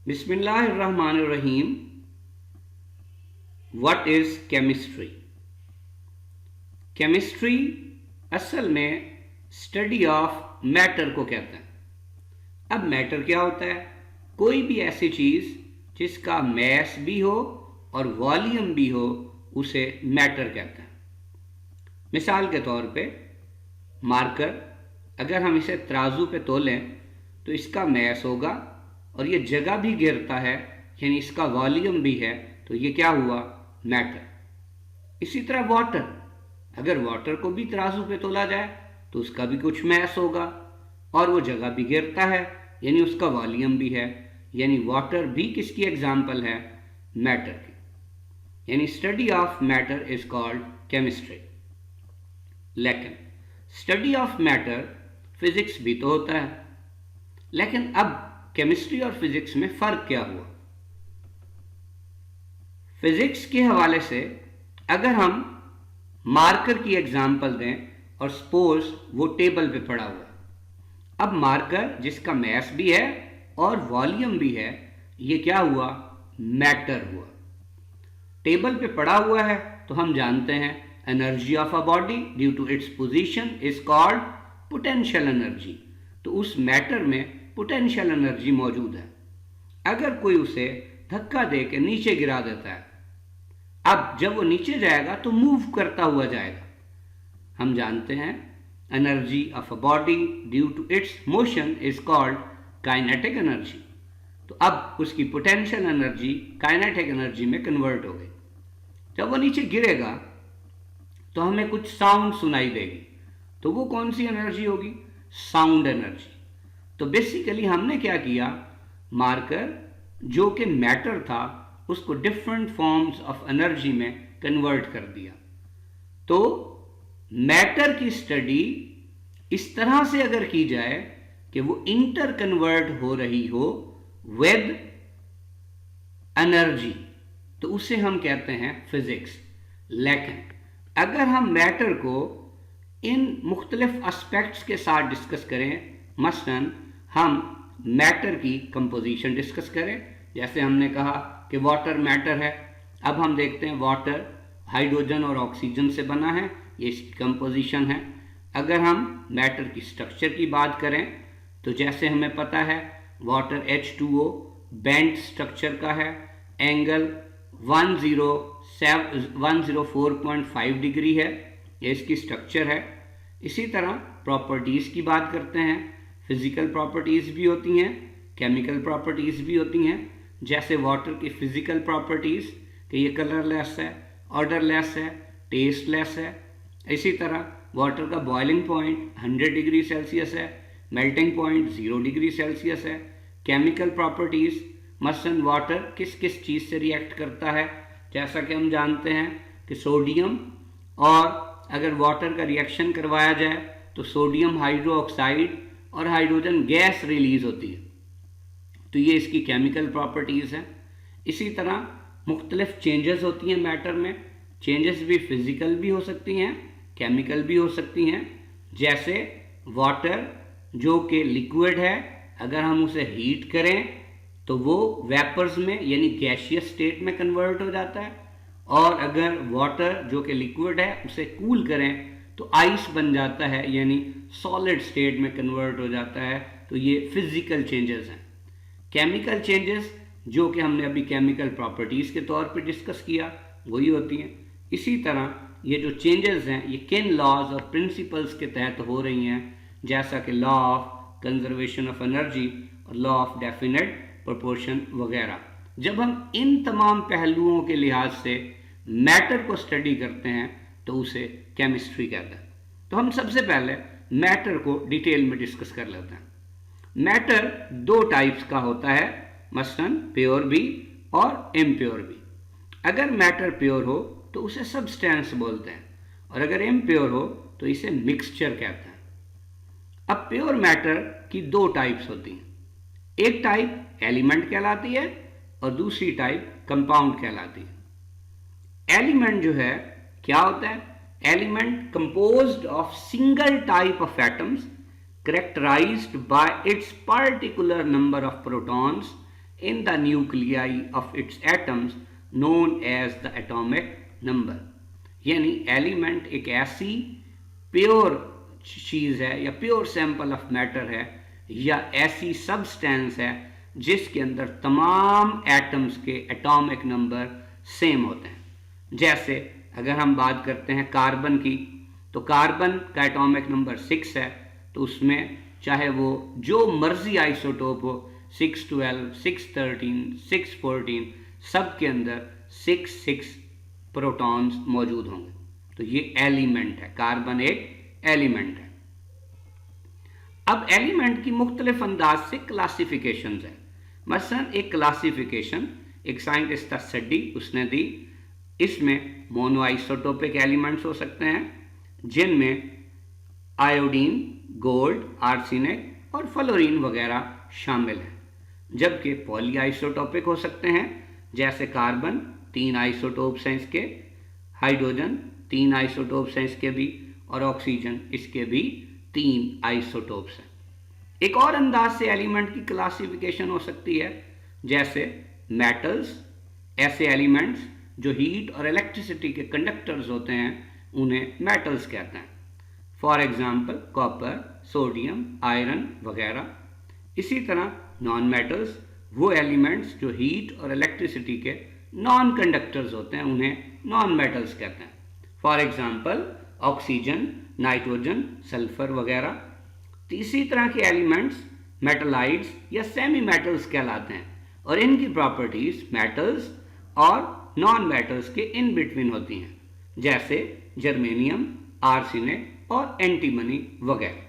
बिस्मिल्लाहिर्रहमानिर्रहीम। What is chemistry? Chemistry असल में स्टडी ऑफ मैटर को कहते हैं। अब मैटर क्या होता है? कोई भी ऐसी चीज़ जिसका मैस भी हो और वॉल्यूम भी हो उसे मैटर कहते हैं। मिसाल के तौर पे मार्कर, अगर हम इसे तराजू पे तोलें तो इसका मैस होगा और ये जगह भी घेरता है, यानी इसका वॉल्यूम भी है, तो ये क्या हुआ? मैटर। इसी तरह वाटर, अगर वाटर को भी तराजू पे तोला जाए तो उसका भी कुछ मैस होगा और वो जगह भी घेरता है, यानी उसका वॉल्यूम भी है। यानी वाटर भी किसकी एग्जाम्पल है? मैटर की। यानी study of matter is called chemistry. लेकिन स्टडी ऑफ मैटर फिजिक्स भी तो होता है। लेकिन अब केमिस्ट्री और फिजिक्स में फर्क क्या हुआ? फिजिक्स के हवाले से अगर हम मार्कर की एग्जांपल दें और सपोज वो टेबल पे पड़ा हुआ है। अब मार्कर जिसका मैस भी है और वॉल्यूम भी है, ये क्या हुआ? मैटर हुआ। टेबल पे पड़ा हुआ है तो हम जानते हैं energy of a body due to its position is called potential energy. तो उस मैटर में पोटेंशियल एनर्जी मौजूद है। अगर कोई उसे धक्का दे के नीचे गिरा देता है, अब जब वो नीचे जाएगा तो मूव करता हुआ जाएगा। हम जानते हैं energy of a body due to its motion is called kinetic energy. तो अब उसकी पोटेंशियल एनर्जी काइनेटिक एनर्जी में कन्वर्ट हो गई। जब वो नीचे गिरेगा तो हमें कुछ साउंड सुनाई देगी, तो वो कौन सी एनर्जी होगी? Sound energy. तो बेसिकली हमने क्या किया? मार्कर जो कि मैटर था उसको डिफरेंट फॉर्म्स ऑफ एनर्जी में कन्वर्ट कर दिया। तो मैटर की स्टडी इस तरह से अगर की जाए कि वो इंटर कन्वर्ट हो रही हो विद एनर्जी, तो उसे हम कहते हैं फिजिक्स। लेकिन अगर हम मैटर को इन मुख्तलिफ एस्पेक्ट्स के साथ डिस्कस करें, मसलन हम मैटर की कंपोजिशन डिस्कस करें, जैसे हमने कहा कि वाटर मैटर है। अब हम देखते हैं वाटर हाइड्रोजन और ऑक्सीजन से बना है, ये इसकी कंपोजिशन है। अगर हम मैटर की स्ट्रक्चर की बात करें तो जैसे हमें पता है वाटर H2O बेंट स्ट्रक्चर का है, एंगल 104.5 डिग्री है, ये इसकी स्ट्रक्चर है। इसी तरह प्रॉपर्टीज़ की बात करते हैं। फिजिकल प्रॉपर्टीज़ भी होती हैं, केमिकल प्रॉपर्टीज़ भी होती हैं। जैसे वाटर की फिजिकल प्रॉपर्टीज़ कि ये कलरलेस है, ऑर्डरलेस है, टेस्टलेस है। इसी तरह वाटर का बॉइलिंग पॉइंट 100 डिग्री सेल्सियस है, मेल्टिंग पॉइंट 0 डिग्री सेल्सियस है। केमिकल प्रॉपर्टीज़, मसलन वाटर किस किस चीज़ से रिएक्ट करता है, जैसा कि हम जानते हैं कि सोडियम, और अगर वाटर का रिएक्शन करवाया जाए तो सोडियम हाइड्रो ऑक्साइड और हाइड्रोजन गैस रिलीज होती है। तो ये इसकी केमिकल प्रॉपर्टीज़ हैं। इसी तरह मुख्तलिफ चेंजेस होती हैं मैटर में। चेंजेस भी फिजिकल भी हो सकती हैं, केमिकल भी हो सकती हैं। जैसे वाटर जो कि लिक्विड है, अगर हम उसे हीट करें तो वो वेपर्स में यानी गैशियस स्टेट में कन्वर्ट हो जाता है, और अगर वाटर जो कि लिक्विड है उसे कूल करें तो आइस बन जाता है, यानी सॉलिड स्टेट में कन्वर्ट हो जाता है। तो ये फिजिकल चेंजेस हैं। केमिकल चेंजेस जो कि हमने अभी केमिकल प्रॉपर्टीज़ के तौर पे डिस्कस किया, वही होती हैं। इसी तरह ये जो चेंजेस हैं ये किन लॉज और प्रिंसिपल्स के तहत हो रही हैं, जैसा कि law of conservation of energy और लॉ ऑफ डेफिनेट प्रोपोर्शन वगैरह। जब हम इन तमाम पहलुओं के लिहाज से मैटर को स्टडी करते हैं तो उसे केमिस्ट्री कहते हैं। तो हम सबसे पहले मैटर को डिटेल में डिस्कस कर लेते हैं। मैटर दो टाइप्स का होता है, मसलन प्योर भी और इम्प्योर भी। अगर मैटर प्योर हो तो उसे सब्सटेंस बोलते हैं, और अगर इम्प्योर हो तो इसे मिक्सचर कहते हैं। अब प्योर मैटर की दो टाइप्स होती हैं। एक टाइप एलिमेंट कहलाती है और दूसरी टाइप कंपाउंड कहलाती है। एलिमेंट जो है क्या होता है? Element composed of single type of atoms characterized by its particular number of protons in the nuclei of its atoms known as the atomic number। यानी एलिमेंट एक ऐसी प्योर चीज़ है या प्योर सैंपल ऑफ मैटर है या ऐसी substance है जिसके अंदर तमाम एटम्स के एटॉमिक नंबर सेम होते हैं। जैसे अगर हम बात करते हैं कार्बन की, तो कार्बन का एटॉमिक नंबर 6 है, तो उसमें चाहे वो जो मर्जी आइसोटोप हो, 612, 613, 614, सब के अंदर 6 प्रोटॉन्स मौजूद होंगे। तो ये एलिमेंट है, कार्बन एक एलिमेंट है। अब एलिमेंट की मुख्तलिफ अंदाज से क्लासिफिकेशन है। मसलन एक क्लासिफिकेशन एक साइंटिस्ट था सड्डी, उसने दी, इसमें मोनोआइसोटोपिक एलिमेंट्स हो सकते हैं जिनमें आयोडीन, गोल्ड, आर्सेनिक और फ्लोरीन वगैरह शामिल हैं, जबकि पॉलीआइसोटोपिक हो सकते हैं जैसे कार्बन 3 आइसोटोप्स हैं इसके, हाइड्रोजन 3 आइसोटोप्स हैं इसके भी, और ऑक्सीजन इसके भी 3 आइसोटोप्स हैं। एक और अंदाज से एलिमेंट की क्लासिफिकेशन हो सकती है जैसे मेटल्स, ऐसे एलिमेंट्स जो हीट और इलेक्ट्रिसिटी के कंडक्टर्स होते हैं उन्हें मेटल्स कहते हैं। For example copper, sodium, iron वगैरह। इसी तरह नॉन मेटल्स वो एलिमेंट्स जो हीट और इलेक्ट्रिसिटी के नॉन कंडक्टर्स होते हैं उन्हें नॉन मेटल्स कहते हैं। For example oxygen, nitrogen, sulphur वगैरह। तीसरी तरह के एलिमेंट्स मेटलाइड्स या सेमी मेटल्स कहलाते हैं और इनकी प्रॉपर्टीज मेटल्स और नॉन मेटल्स के इन बिटवीन होती हैं, जैसे जर्मेनियम, आर्सेनिक और एंटीमनी वगैरह।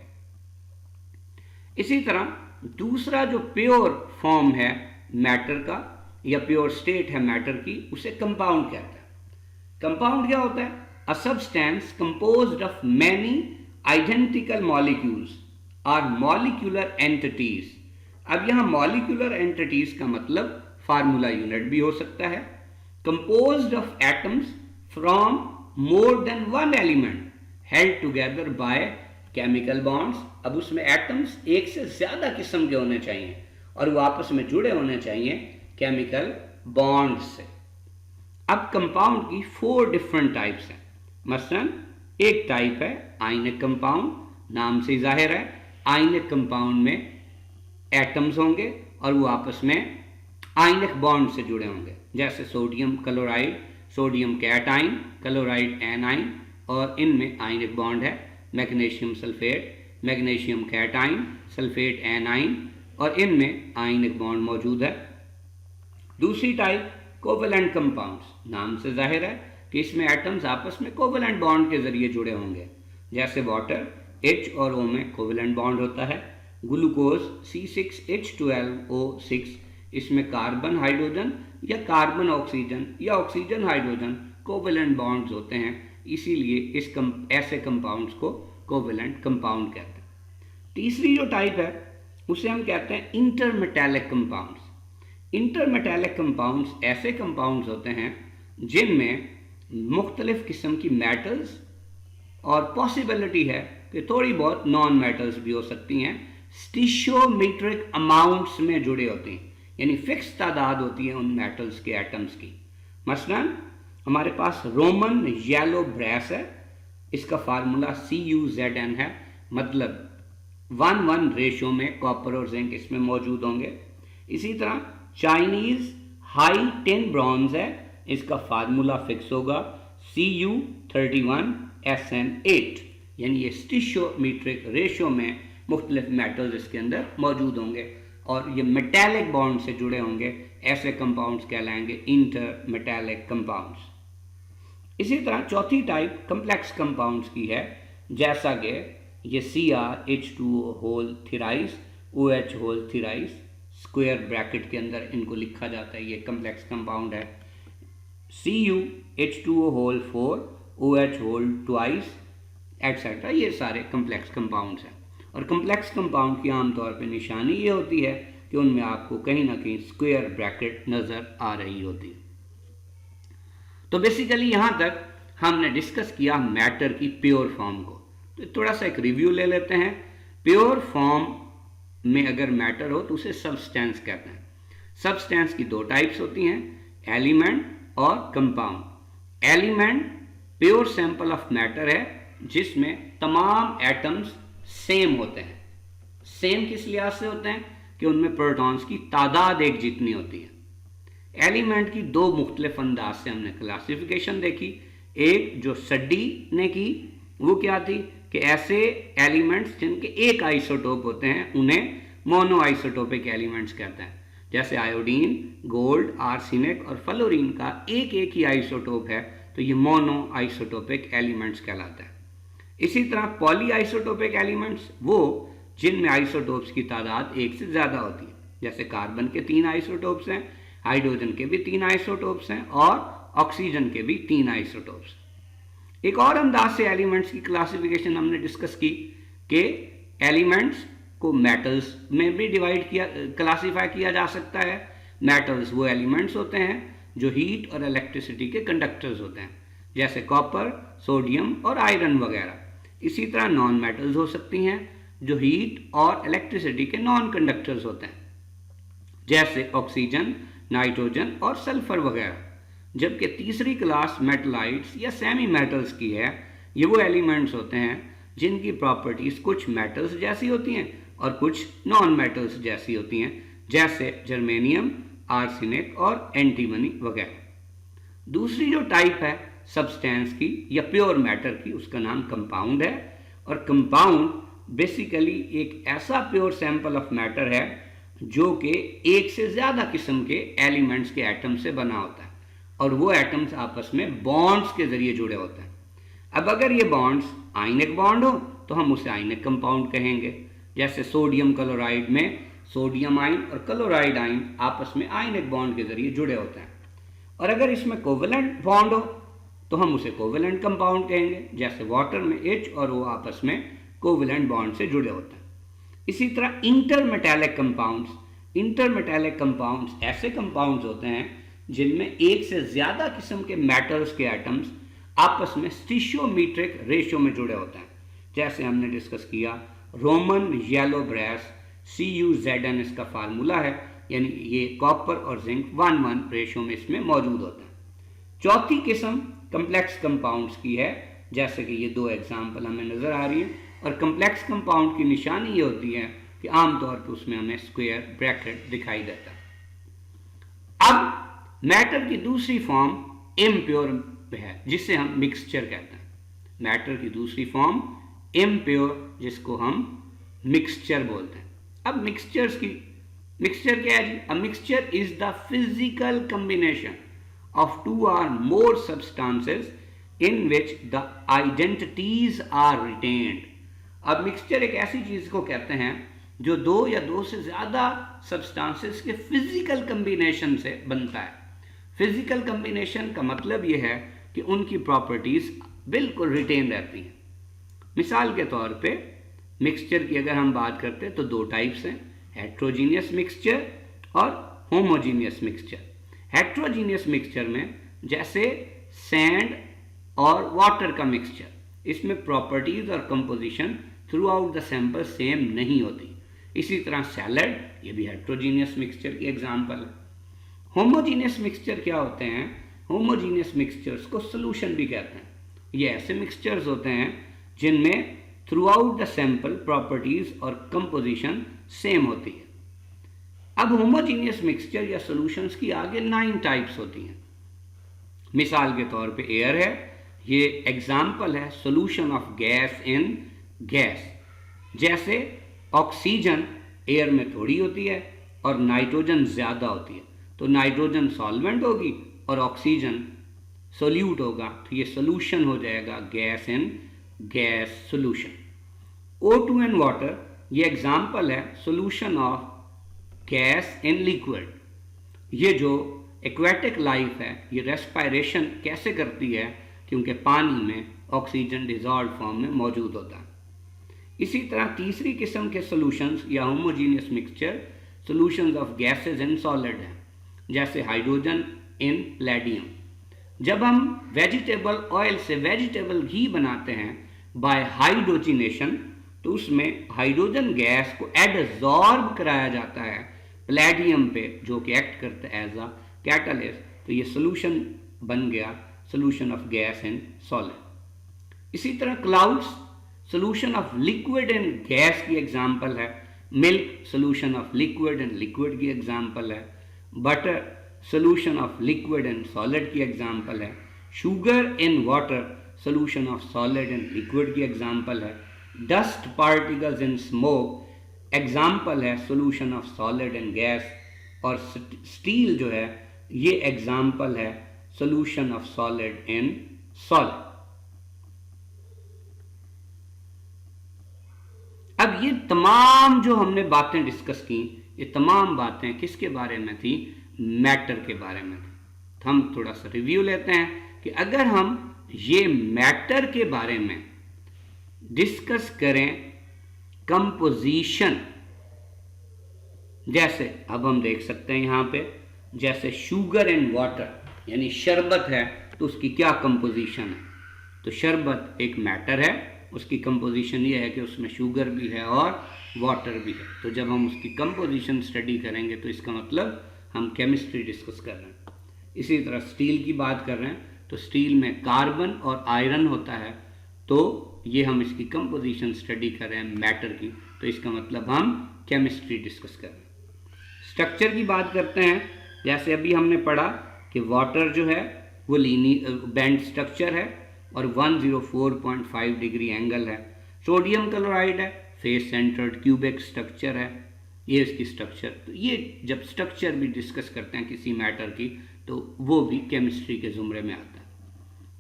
इसी तरह दूसरा जो प्योर फॉर्म है मैटर का या प्योर स्टेट है मैटर की, उसे कंपाउंड कहते हैं। कंपाउंड क्या होता है? A substance composed of many identical molecules और मॉलिक्यूलर एंटिटीज। अब यहां मॉलिक्यूलर एंटिटीज का मतलब फार्मूला यूनिट भी हो सकता है। Composed of atoms from more than one element held together by chemical bonds. अब उसमें एटम्स एक से ज्यादा किस्म के होने चाहिए और वो आपस में जुड़े होने चाहिए केमिकल बॉन्ड से। अब कंपाउंड की 4 डिफरेंट टाइप्स हैं। मसलन एक टाइप है आयनिक कंपाउंड, नाम से जाहिर है आयनिक कंपाउंड में एटम्स होंगे और वो आपस में आयनिक बॉन्ड से जुड़े होंगे, जैसे sodium chloride, sodium cation, chloride A9, और इनमें आयनिक बॉन्ड है। Magnesium sulphate, magnesium cation, sulphate A9, और इनमें आयनिक बॉन्ड मौजूद है। दूसरी टाइप कोवेलेंट कंपाउंड्स, नाम से जाहिर है कि इसमें एटम्स आपस में कोवेलेंट बॉन्ड के जरिए जुड़े होंगे, जैसे वाटर H और O में कोवेलेंट बॉन्ड होता है। ग्लूकोज C6H12O6, इसमें कार्बन हाइड्रोजन या कार्बन ऑक्सीजन या ऑक्सीजन हाइड्रोजन कोवेलेंट बॉन्ड्स होते हैं, इसीलिए ऐसे कंपाउंड्स को कोवेलेंट कंपाउंड कहते हैं। तीसरी जो टाइप है उसे हम कहते हैं इंटरमेटैलिक कंपाउंड्स। इंटरमेटैलिक कंपाउंड्स ऐसे कंपाउंड्स होते हैं जिनमें मुख्तलिफ किस्म की मेटल्स और पॉसिबिलिटी है कि थोड़ी बहुत नॉन मेटल्स भी हो सकती हैं, स्टिशियोमेट्रिक अमाउंट्स में जुड़े होते हैं, यानी फिक्स तादाद होती है उन मेटल्स के एटम्स की। मसलन हमारे पास रोमन येलो ब्रेस है, इसका फार्मूला CuZn है, मतलब 1:1 रेशो में कॉपर और जिंक इसमें मौजूद होंगे। इसी तरह चाइनीज हाई टिन ब्रॉन्ज है, इसका फार्मूला फिक्स होगा Cu31SN8, यानी ये स्टिशियोमेट्रिक रेशो में मुख्तलिफ मेटल्स इसके अंदर मौजूद होंगे और ये मेटालिक बॉन्ड से जुड़े होंगे। ऐसे कंपाउंड्स कहलाएंगे इंटर मेटालिक कंपाउंड्स। इसी तरह चौथी टाइप कम्प्लेक्स कंपाउंड्स की है, जैसा कि ये CrH2O whole thrice, OH whole thrice, square bracket के अंदर इनको लिखा जाता है, ये कम्प्लेक्स कंपाउंड है। CuH2O whole 4, OH whole twice etcetera, ये सारे कम्प्लेक्स कंपाउंड्स हैं। और कम्प्लेक्स कंपाउंड की आमतौर पर निशानी ये होती है कि उनमें आपको कहीं ना कहीं स्क्वायर ब्रैकेट नज़र आ रही होती है। तो बेसिकली यहाँ तक हमने डिस्कस किया मैटर की प्योर फॉर्म को। तो थोड़ा सा एक रिव्यू ले लेते हैं। प्योर फॉर्म में अगर मैटर हो तो उसे सब्सटेंस कहते हैं। सब्सटेंस की दो टाइप्स होती हैं, एलिमेंट और compound. Element pure sample of matter है जिसमें तमाम एटम्स सेम होते हैं। सेम किस लिहाज से होते हैं कि उनमें प्रोटॉन्स की तादाद एक जितनी होती है। एलिमेंट की दो मुख्तलिफ अंदाज से हमने क्लासिफिकेशन देखी। एक जो सड्डी ने की वो क्या थी कि ऐसे एलिमेंट्स जिनके एक आइसोटोप होते हैं उन्हें मोनो आइसोटोपिक एलिमेंट्स कहते हैं। जैसे आयोडीन, गोल्ड, आर्सेनिक और फ्लोरीन का एक एक ही आइसोटोप है तो ये मोनो आइसोटोपिक एलिमेंट्स कहलाता है। इसी तरह पॉली आइसोटोपिक एलिमेंट्स वो जिनमें आइसोटोप्स की तादाद एक से ज़्यादा होती है। जैसे कार्बन के 3 आइसोटोप्स हैं, हाइड्रोजन के भी 3 आइसोटोप्स हैं और ऑक्सीजन के भी 3 आइसोटोप्स। एक और अंदाज से एलिमेंट्स की क्लासिफिकेशन हमने डिस्कस की कि एलिमेंट्स को मेटल्स में भी क्लासीफाई किया जा सकता है। मेटल्स वो एलिमेंट्स होते हैं जो हीट और इलेक्ट्रिसिटी के कंडक्टर्स होते हैं, जैसे कॉपर, सोडियम और आयरन वगैरह। इसी तरह नॉन मेटल्स हो सकती हैं जो हीट और इलेक्ट्रिसिटी के नॉन कंडक्टर्स होते हैं, जैसे ऑक्सीजन, नाइट्रोजन और सल्फर वगैरह। जबकि तीसरी क्लास मेटलाइट्स या सेमी मेटल्स की है। ये वो एलिमेंट्स होते हैं जिनकी प्रॉपर्टीज कुछ मेटल्स जैसी होती हैं और कुछ नॉन मेटल्स जैसी होती हैं, जैसे जर्मेनियम, आर्सेनिक और एंटीमनी वगैरह। दूसरी जो टाइप है सब्सटेंस की या प्योर मैटर की, उसका नाम कंपाउंड है। और कंपाउंड बेसिकली एक ऐसा प्योर सैंपल ऑफ मैटर है जो कि एक से ज़्यादा किस्म के एलिमेंट्स के एटम से बना होता है और वो एटम्स आपस में बॉन्ड्स के जरिए जुड़े होते हैं। अब अगर ये बॉन्ड्स आयनिक बॉन्ड हो तो हम उसे आयनिक कंपाउंड कहेंगे। जैसे सोडियम क्लोराइड में सोडियम आयन और क्लोराइड आयन आपस में आयनिक बॉन्ड के जरिए जुड़े होते हैं। और अगर इसमें कोवेलेंट बॉन्ड हो तो हम उसे कोवेलेंट कंपाउंड कहेंगे। जैसे वाटर में H और O आपस में कोवेलेंट बॉन्ड से जुड़े होते हैं। इसी तरह इंटरमेटैलिक कंपाउंड्स ऐसे कंपाउंड्स होते हैं जिनमें एक से ज़्यादा किस्म के मेटल्स के एटम्स आपस में स्टीशियोमीट्रिक रेशियो में जुड़े होते हैं। जैसे हमने डिस्कस किया रोमन येलो ब्रेस CuZn इसका फार्मूला है, यानी ये कॉपर और जिंक 1:1 रेशियो में इसमें मौजूद होता है। चौथी किस्म कम्प्लेक्स कंपाउंड्स की है, जैसे कि ये दो एग्जाम्पल हमें नज़र आ रही है। और कम्प्लेक्स कंपाउंड की निशानी ये होती है कि आमतौर पर उसमें हमें स्क्वायर ब्रैकेट दिखाई देता है। अब मैटर की दूसरी फॉर्म इम्प्योर है जिसे हम मिक्सचर कहते हैं। मैटर की दूसरी फॉर्म इम्प्योर जिसको हम मिक्सचर बोलते हैं। अब मिक्सचर क्या है जी? A mixture is the physical combination of 2 or more substances in which the identities are retained। अब मिक्सचर एक ऐसी चीज को कहते हैं जो 2 या 2 से ज्यादा सब्सटेंसेस के फिजिकल कॉम्बिनेशन से बनता है। फिजिकल कॉम्बिनेशन का मतलब यह है कि उनकी प्रॉपर्टीज बिल्कुल रिटेन रहती हैं। मिसाल के तौर पे मिक्सचर की अगर हम बात करते हैं तो 2 टाइप्स हैं, हेट्रोजीनियस मिक्सचर और होमोजीनियस मिक्सचर। हेट्रोजीनियस मिक्सचर में जैसे सैंड और वाटर का मिक्सचर, इसमें प्रॉपर्टीज और composition through out the sample same नहीं होती। इसी तरह सैलड, ये भी हेट्रोजीनियस मिक्सचर की एग्जांपल है। होमोजीनियस मिक्सचर क्या होते हैं? होमोजीनियस मिक्सचर्स को सोल्यूशन भी कहते हैं। ये ऐसे मिक्सचर्स होते हैं जिनमें through out the sample properties और कंपोजिशन सेम होती है। अब होमोजीनियस मिक्सचर या सॉल्यूशंस की आगे 9 टाइप्स होती हैं। मिसाल के तौर पे एयर है, ये एग्जाम्पल है solution of gas in gas. जैसे ऑक्सीजन एयर में थोड़ी होती है और नाइट्रोजन ज़्यादा होती है, तो नाइट्रोजन सॉल्वेंट होगी और ऑक्सीजन सोल्यूट होगा, तो ये सोल्यूशन हो जाएगा gas in gas solution. O2 and water, ये एग्जाम्पल है solution of gas in liquid. ये जो एक्वेटिक लाइफ है ये रेस्पायरेशन कैसे करती है? क्योंकि पानी में ऑक्सीजन डिजॉल्व फॉर्म में मौजूद होता है। इसी तरह तीसरी किस्म के सॉल्यूशंस या homogeneous mixture solutions of gases in solid हैं, जैसे हाइड्रोजन इन पैलेडियम। जब हम वेजिटेबल ऑयल से वेजिटेबल घी बनाते हैं बाय हाइड्रोजिनेशन, तो उसमें हाइड्रोजन गैस को एडजॉर्ब कराया जाता है पैलेडियम पे, जो कि एक्ट करता है एज अ कैटलिस्ट, तो ये सोल्यूशन बन गया, solution of gas and solid. इसी तरह clouds solution of liquid and gas की एग्जांपल है, milk solution of liquid and liquid की एग्जांपल है, butter solution of liquid and solid की एग्जांपल है, sugar in water solution of solid and liquid की example है, dust particles in smoke example है solution of solid and gas, और steel जो है ये एग्जांपल है solution of solid in solid. अब ये तमाम जो हमने बातें डिस्कस की, ये तमाम बातें किसके बारे में थी? मैटर के बारे में थी। तो हम थोड़ा सा रिव्यू लेते हैं कि अगर हम ये मैटर के बारे में डिस्कस करें, कंपोजिशन, जैसे अब हम देख सकते हैं यहां पे, जैसे शुगर एंड वाटर यानी शरबत है तो उसकी क्या कंपोजिशन है? तो शरबत एक मैटर है, उसकी कंपोजिशन ये है कि उसमें शुगर भी है और वाटर भी है। तो जब हम उसकी कंपोजिशन स्टडी करेंगे तो इसका मतलब हम केमिस्ट्री डिस्कस कर रहे हैं। इसी तरह स्टील की बात कर रहे हैं तो स्टील में कार्बन और आयरन होता है, तो ये हम इसकी कंपोजिशन स्टडी कर रहे हैं मैटर की, तो इसका मतलब हम केमिस्ट्री डिस्कस कर रहे हैं। स्ट्रक्चर की बात करते हैं, जैसे अभी हमने पढ़ा कि वाटर जो है वो बैंड स्ट्रक्चर है और 104.5 डिग्री एंगल है। सोडियम क्लोराइड है, फेस सेंटर्ड क्यूबिक स्ट्रक्चर है, ये इसकी स्ट्रक्चर। तो ये जब स्ट्रक्चर भी डिस्कस करते हैं किसी मैटर की तो वो भी केमिस्ट्री के जुमरे में आता है।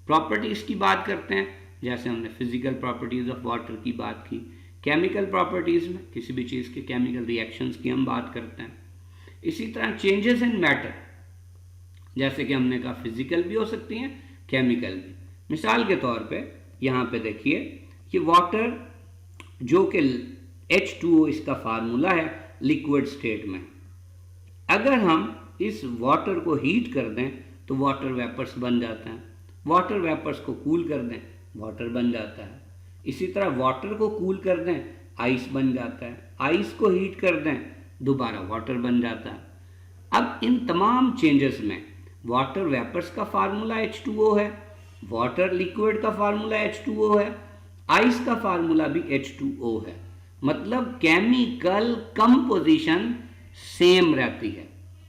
प्रॉपर्टीज़ की बात करते हैं, जैसे हमने फिजिकल प्रॉपर्टीज़ ऑफ वाटर की बात की। केमिकल प्रॉपर्टीज़ में किसी भी चीज़ के केमिकल रिएक्शंस की हम बात करते हैं। इसी तरह चेंजेस इन मैटर, जैसे कि हमने कहा फिजिकल भी हो सकती हैं, केमिकल भी। मिसाल के तौर पे यहाँ पे देखिए कि वाटर जो कि H2O इसका फार्मूला है लिक्विड स्टेट में, अगर हम इस वाटर को हीट कर दें तो वाटर वेपर्स बन जाते हैं, वाटर वेपर्स को कूल कर दें वाटर बन जाता है। इसी तरह वाटर को कूल कर दें आइस बन जाता है, आइस को हीट कर दें दोबारा वाटर बन जाता है। अब इन तमाम चेंजेस में वाटर वेपर्स का फार्मूला H2O है, वाटर लिक्विड का फार्मूला H2O है, आइस का फार्मूला भी H2O है, मतलब केमिकल कंपोजिशन सेम रहती है,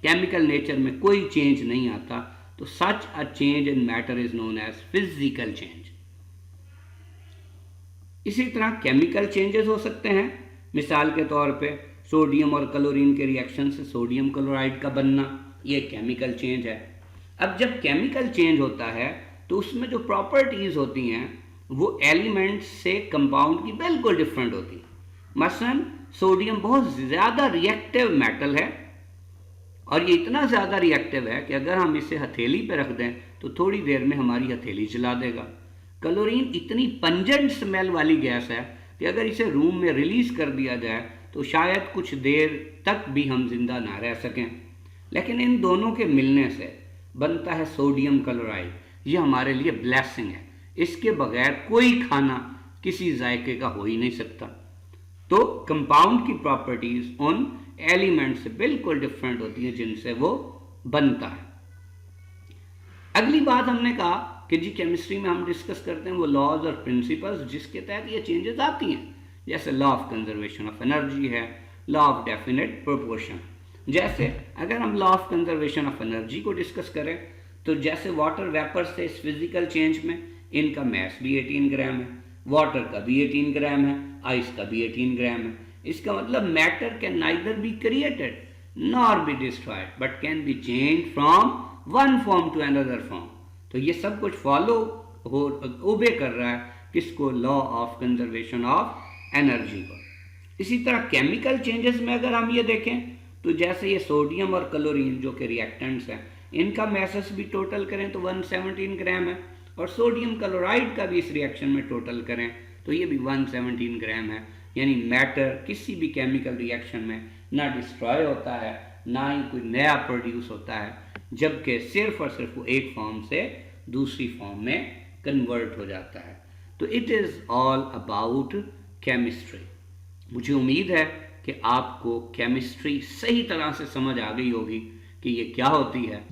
केमिकल नेचर में कोई चेंज नहीं आता। तो such a change in matter is known as physical change. इसी तरह केमिकल चेंजेस हो सकते हैं, मिसाल के तौर पे सोडियम और क्लोरीन के रिएक्शन से सोडियम क्लोराइड का बनना, ये केमिकल चेंज है। अब जब केमिकल चेंज होता है तो उसमें जो प्रॉपर्टीज होती हैं वो एलिमेंट्स से कंपाउंड की बिल्कुल डिफरेंट होती है। मसलन सोडियम बहुत ज़्यादा रिएक्टिव मेटल है और ये इतना ज़्यादा रिएक्टिव है कि अगर हम इसे हथेली पे रख दें तो थोड़ी देर में हमारी हथेली जला देगा। क्लोरीन इतनी पंजेंट स्मेल वाली गैस है कि अगर इसे रूम में रिलीज़ कर दिया जाए तो शायद कुछ देर तक भी हम जिंदा ना रह सकें। लेकिन इन दोनों के मिलने से बनता है सोडियम क्लोराइड। ये हमारे लिए ब्लेसिंग है, इसके बगैर कोई खाना किसी जायके का हो ही नहीं सकता। तो कंपाउंड की प्रॉपर्टीज उन एलिमेंट से बिल्कुल डिफरेंट होती हैं जिनसे वो बनता है। अगली बात हमने कहा कि जी केमिस्ट्री में हम डिस्कस करते हैं वो लॉज और प्रिंसिपल्स जिसके तहत ये चेंजेस आती हैं, जैसे law of conservation of energy है, लॉ ऑफ डेफिनेट प्रोपोर्शन। जैसे अगर हम law of conservation of energy को डिस्कस करें तो जैसे वाटर वेपर से इस फिजिकल चेंज में इनका मैस भी 18 ग्राम है, वाटर का भी 18 ग्राम है, आइस का भी 18 ग्राम है। इसका मतलब matter can neither be created nor be destroyed but can be change from one form to another form. तो ये सब कुछ फॉलो हो ओबे कर रहा है किसको? Law of conservation of energy को। इसी तरह केमिकल चेंजेस में अगर हम ये देखें तो जैसे ये सोडियम और क्लोरीन जो कि रिएक्टेंट्स हैं, इनका मैसेस भी टोटल करें तो 117 ग्राम है, और सोडियम क्लोराइड का भी इस रिएक्शन में टोटल करें तो ये भी 117 ग्राम है। यानी मैटर किसी भी केमिकल रिएक्शन में ना डिस्ट्रॉय होता है ना ही कोई नया प्रोड्यूस होता है, जबकि सिर्फ और सिर्फ वो एक फॉर्म से दूसरी फॉर्म में कन्वर्ट हो जाता है। तो it is all about chemistry. मुझे उम्मीद है कि आपको केमिस्ट्री सही तरह से समझ आ गई होगी कि ये क्या होती है।